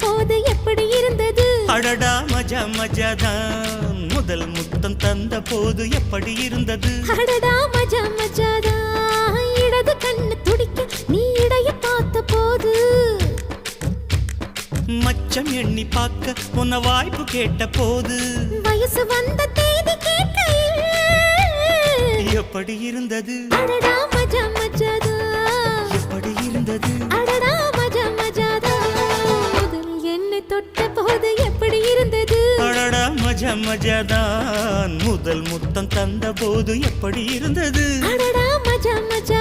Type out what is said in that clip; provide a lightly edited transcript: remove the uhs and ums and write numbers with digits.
போது எப்படி இருந்தது? அடடா மஜா மஜாதான் முதல் முத்தம் தந்த போது எப்படி இருந்தது? அடடா மஜா மஜாதான் இடது கண்ணு துடிக்க நீ இடைய பார்த்த போது. மச்சம் எண்ணி பார்க்க உன்ன வாய்ப்பு கேட்ட போது. வயசு வந்த தேதி கேட்கையில் எப்படி இருந்தது? அடடா மஜா மஜாதா எப்படி இருந்தது? அடடா மஜா மஜாதா முதல் என்னை தொட்ட போது எப்படி இருந்தது? அடடா மஜா மஜாதான் முதல் முத்தம் தந்த போது எப்படி இருந்தது? அடடா மஜா மஜா